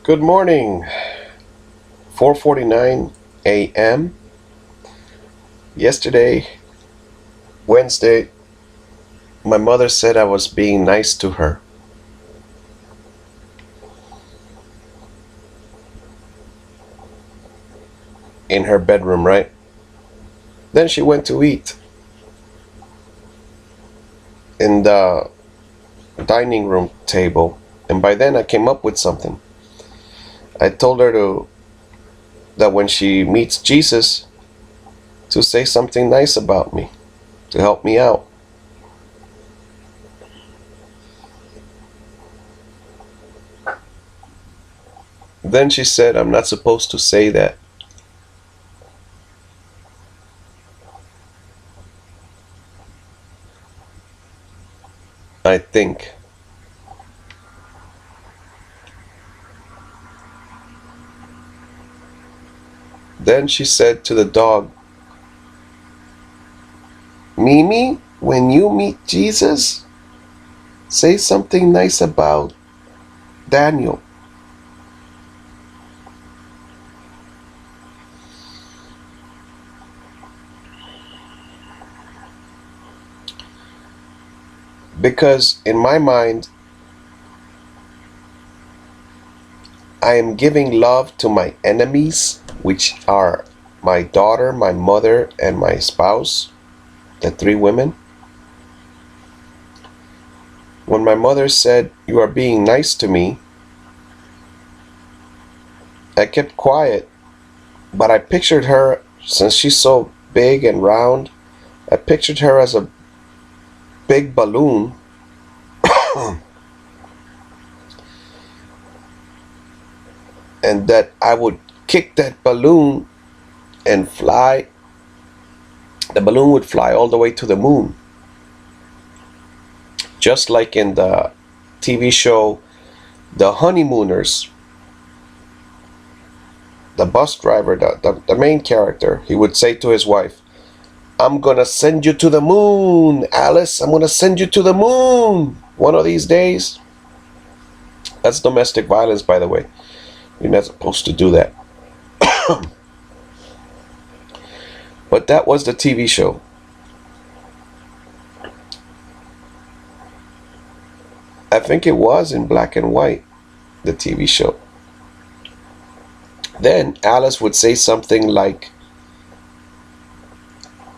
Good morning. 4:49 a.m. Yesterday, Wednesday, my mother said I was being nice to her in her bedroom, right? Then she went to eat in the dining room table, and by then I came up with something. I told her to that when she meets Jesus to say something nice about me, to help me out. Then she said I'm not supposed to say that. I think. Then she said to the dog, Mimi, when you meet Jesus, say something nice about Daniel. Because in my mind, I am giving love to my enemies, which are my daughter, my mother, and my spouse, the three women. When my mother said, You are being nice to me, I kept quiet, but I pictured her, since she's so big and round, I pictured her as a big balloon. And that I would kick that balloon and fly. The balloon would fly all the way to the moon. Just like in the TV show The Honeymooners, the bus driver, the main character, he would say to his wife, I'm gonna send you to the moon, Alice. I'm gonna send you to the moon one of these days. That's domestic violence, by the way. You're not supposed to do that. But that was the TV show. I think it was in black and white, the TV show. Then Alice would say something like,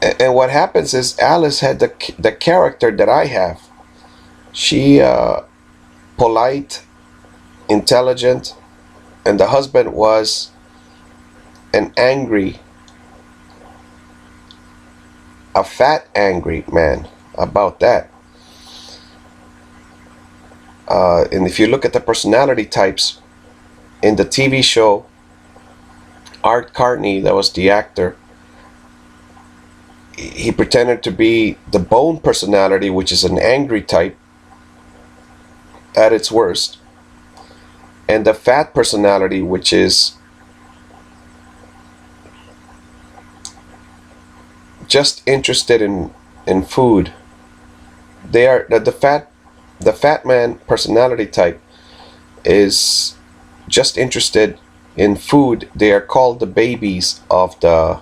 and what happens is Alice had the character that I have. She polite, intelligent, and the husband was an angry, a fat angry man about that. And if you look at the personality types in the TV show, Art Carney, that was the actor, he pretended to be the bone personality, which is an angry type at its worst, and the fat personality, which is just interested in food. They are the fat man personality type is just interested in food. They are called the babies of the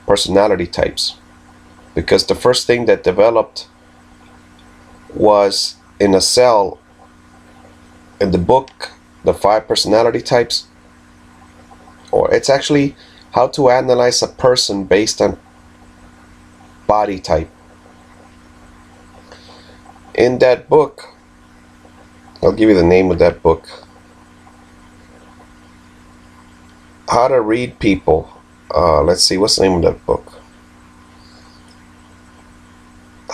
personality types, because the first thing that developed was in a cell in the book, The Five Personality Types, or it's actually how to analyze a person based on body type. In that book, I'll give you the name of that book, How to Read People. Let's see, what's the name of that book?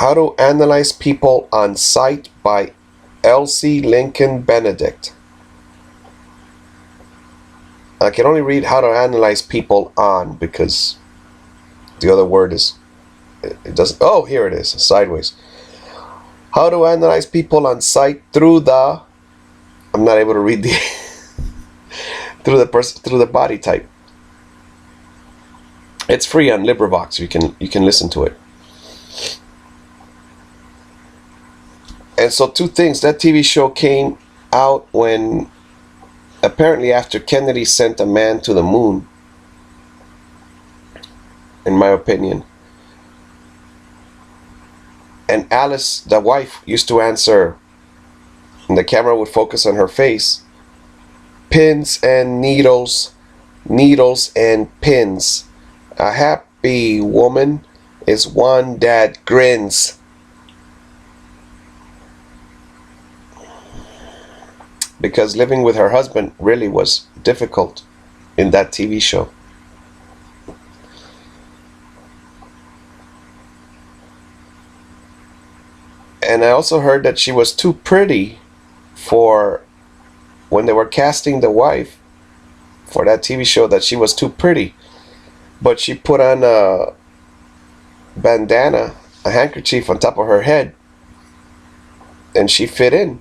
How to Analyze People on Sight by Elsie Lincoln Benedict. I can only read How to Analyze People on, because the other word is, it doesn't, oh, here it is, sideways. How to Analyze People on Sight through the, I'm not able to read the, through the body type. It's free on LibriVox. You can listen to it. And so two things. That TV show came out when apparently after Kennedy sent a man to the moon, in my opinion. And Alice, the wife, used to answer, and the camera would focus on her face, pins and needles, needles and pins. A happy woman is one that grins. Because living with her husband really was difficult in that TV show. And I also heard that she was too pretty for, when they were casting the wife for that TV show, that she was too pretty. But she put on a bandana, a handkerchief on top of her head, and she fit in.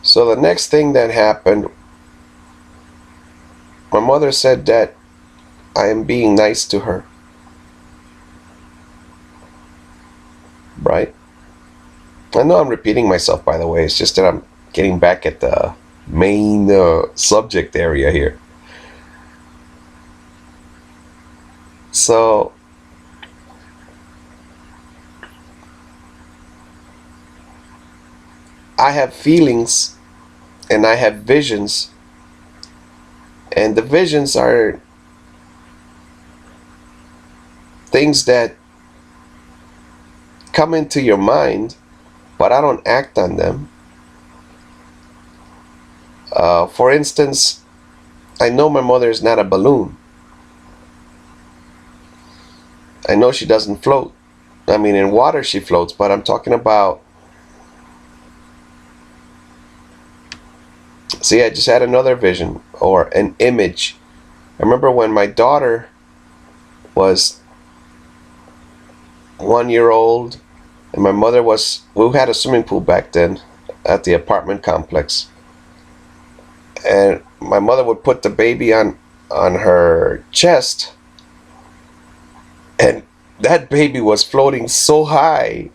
So the next thing that happened, my mother said that I am being nice to her. Right? I know I'm repeating myself, by the way. It's just that I'm getting back at the main subject area here. So, I have feelings and I have visions. And the visions are things that come into your mind, but I don't act on them. For instance, I know my mother is not a balloon. I know she doesn't float. I mean, in water she floats, but I'm talking about... See, I just had another vision, or an image. I remember when my daughter was 1 year old, and my mother was... We had a swimming pool back then at the apartment complex. And my mother would put the baby on her chest, and that baby was floating so high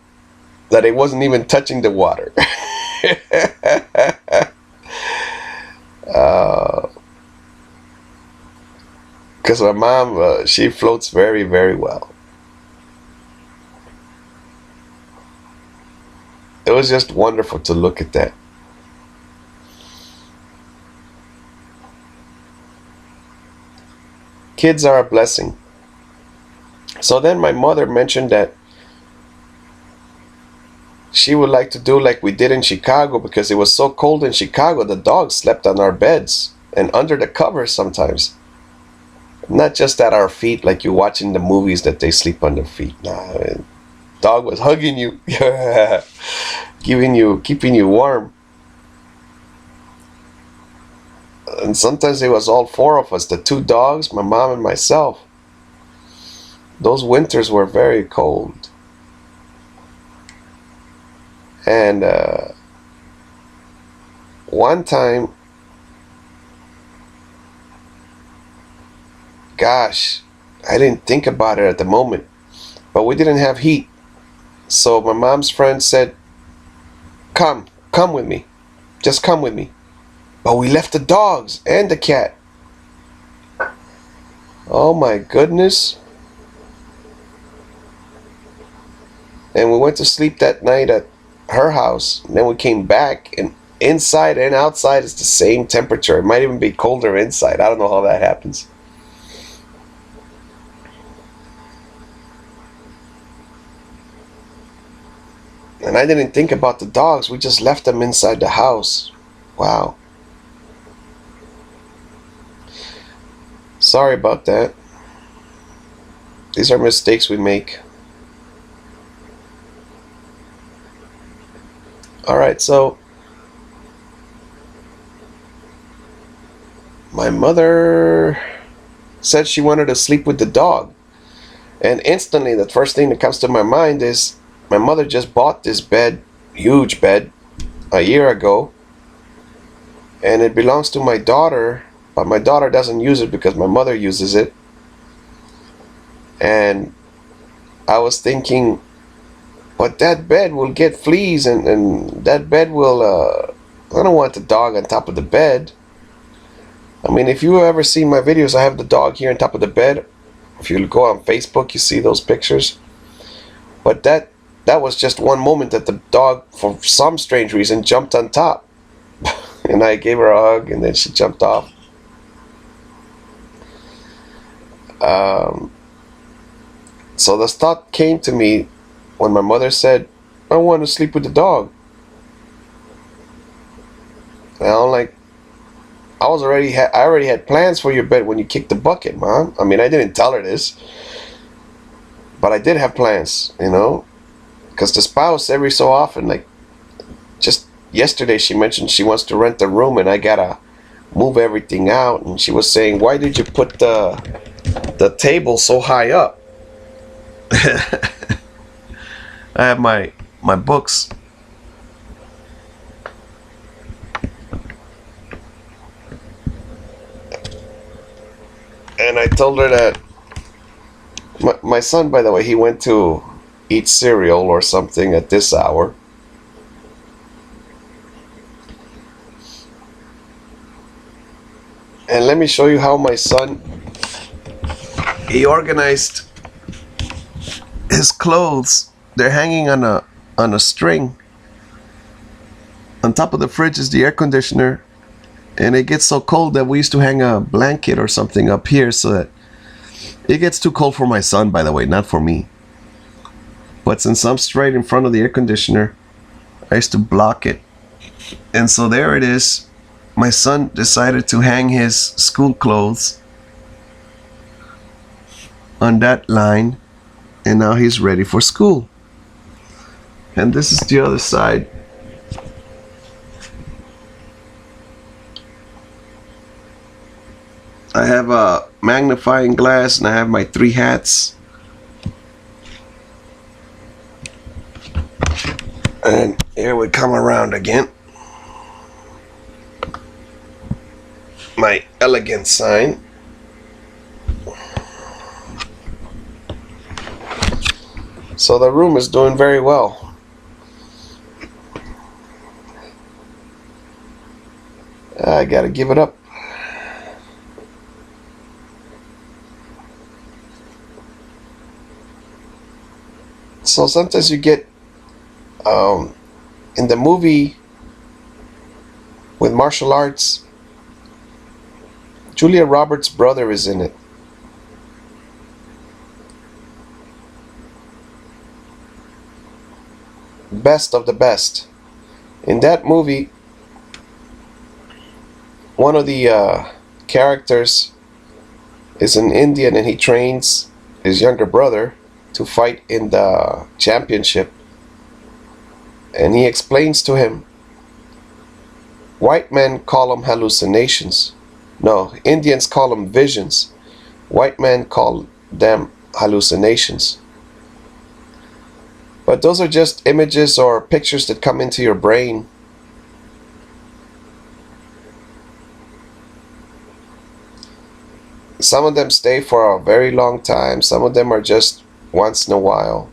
that it wasn't even touching the water. Because my mom, she floats very, very well. It was just wonderful to look at that. Kids are a blessing. So then my mother mentioned that she would like to do like we did in Chicago, because it was so cold in Chicago, the dogs slept on our beds and under the covers sometimes. Not just at our feet like you watch in the movies that they sleep on their feet. Nah, man. Dog was hugging you, keeping you warm. And sometimes it was all four of us, the two dogs, my mom and myself. Those winters were very cold. And one time, gosh, I didn't think about it at the moment, but we didn't have heat. So my mom's friend said, come with me. Just come with me. But we left the dogs and the cat. Oh my goodness. And we went to sleep that night at her house. And then we came back, and inside and outside is the same temperature. It might even be colder inside. I don't know how that happens. And I didn't think about the dogs. We just left them inside the house. Wow. Sorry about that. These are mistakes we make. Alright, so my mother said she wanted to sleep with the dog. And instantly, the first thing that comes to my mind is my mother just bought this bed, huge bed, a year ago. And it belongs to my daughter, but my daughter doesn't use it because my mother uses it. And I was thinking, But that bed will get fleas, and that bed will, I don't want the dog on top of the bed. I mean, if you ever see my videos, I have the dog here on top of the bed. If you go on Facebook, you see those pictures. But that was just one moment that the dog, for some strange reason, jumped on top. And I gave her a hug, and then she jumped off. So the thought came to me when my mother said, I want to sleep with the dog. And I'm like, I already had plans for your bed when you kicked the bucket, Mom. I mean, I didn't tell her this, but I did have plans, because the spouse every so often, like just yesterday, she mentioned she wants to rent a room, and I gotta move everything out, and she was saying, why did you put the table so high up? I have my books. And I told her that my son, by the way, he went to eat cereal or something at this hour. And let me show you how my son, he organized his clothes. They're hanging on a string. On top of the fridge is the air conditioner, and it gets so cold that we used to hang a blanket or something up here so that it gets too cold for my son, by the way, not for me. But since I'm straight in front of the air conditioner, I used to block it. And so there it is. My son decided to hang his school clothes on that line, and now he's ready for school. And this is the other side. I have a magnifying glass, and I have my 3 hats. And here we come around again. My elegant sign. So the room is doing very well. I gotta give it up. So sometimes you get in the movie with martial arts, Julia Roberts' brother is in it. Best of the best. In that movie, one of the characters is an Indian, and he trains his younger brother to fight in the championship. And he explains to him, white men call them hallucinations. No, Indians call them visions. White men call them hallucinations. But those are just images or pictures that come into your brain. Some of them stay for a very long time. Some of them are just once in a while.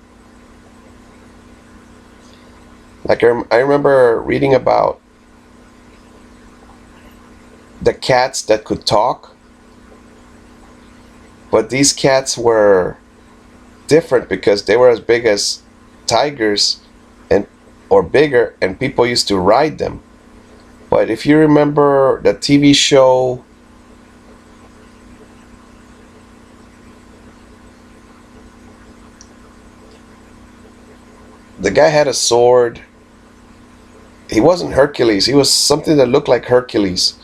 Like I remember reading about the cats that could talk. But these cats were different because they were as big as tigers or bigger, and people used to ride them. But if you remember the TV show the guy had a sword. He wasn't Hercules. He was something that looked like Hercules.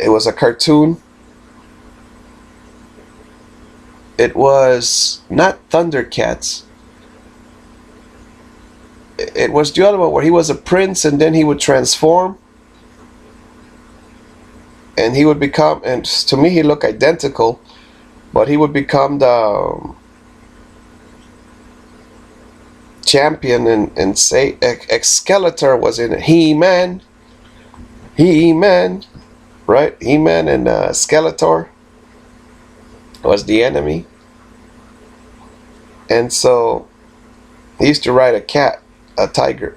It was a cartoon. It was not Thundercats. It was the other one where he was a prince, and then he would transform. And he would become, and to me he looked identical, but he would become the champion, and say Excalitor was in it. He-Man, right? He-Man and Skeletor was the enemy. And so He used to ride a cat, a tiger.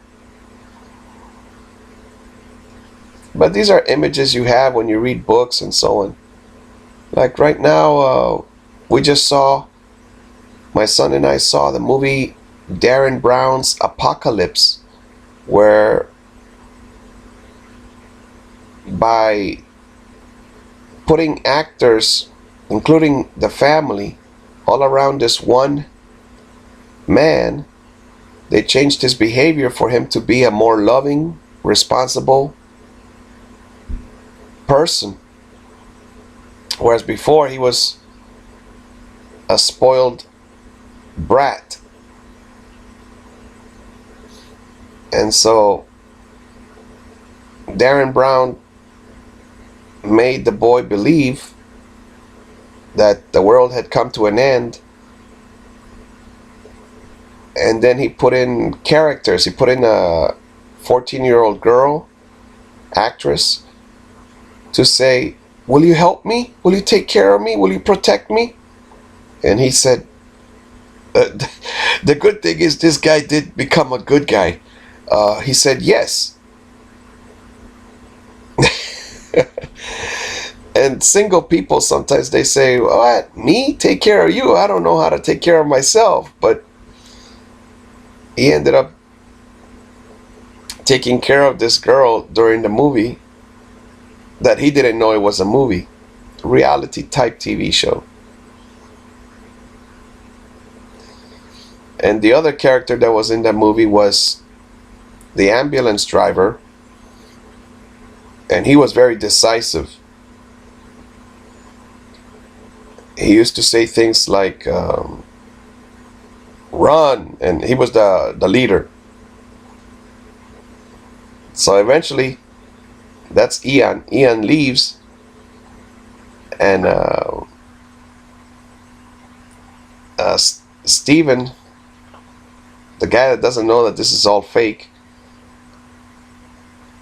But these are images you have when you read books and so on. Like right now, we just saw, my son and I saw the movie Darren Brown's Apocalypse, where by putting actors, including the family, all around this one man, they changed his behavior for him to be a more loving, responsible person. Whereas before he was a spoiled brat. And so Darren Brown made the boy believe that the world had come to an end. And then he put in characters. He put in a 14-year-old girl, actress, to say, will you help me? Will you take care of me? Will you protect me? And he said, the good thing is this guy did become a good guy. He said, yes. And single people, sometimes they say, what? Me? Take care of you? I don't know how to take care of myself. But he ended up taking care of this girl during the movie that he didn't know it was a movie. Reality type TV show. And the other character that was in that movie was the ambulance driver. And he was very decisive. He used to say things like, run, and he was the leader. So eventually, that's Ian. Ian leaves, and Steven, the guy that doesn't know that this is all fake,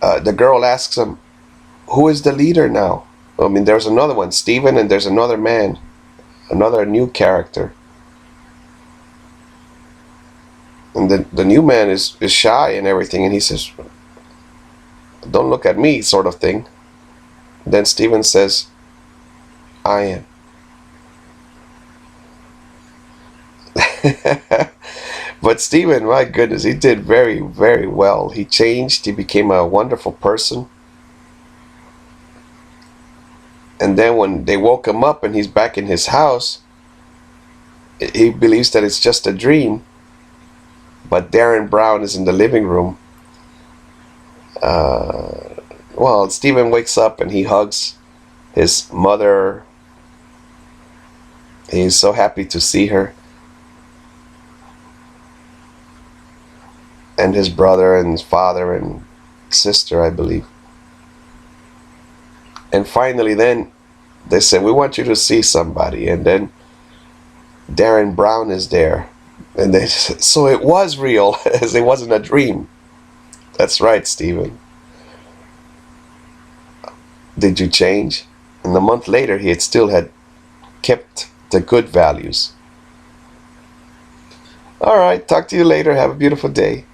the girl asks him, who is the leader now? I mean, there's another one, Steven, and there's another man, another new character. And the new man is shy and everything, and he says, don't look at me, sort of thing. Then Steven says, I am. But Steven, my goodness, he did very, very well. He changed. He became a wonderful person. And then when they woke him up and he's back in his house, he believes that it's just a dream. But Darren Brown is in the living room. Well, Steven wakes up and he hugs his mother. He's so happy to see her. And his brother and his father and sister, I believe. And finally then they said, we want you to see somebody. And then Darren Brown is there. And they said, so it was real, as it wasn't a dream. That's right, Steven. Did you change? And a month later, he had kept the good values. All right, talk to you later. Have a beautiful day.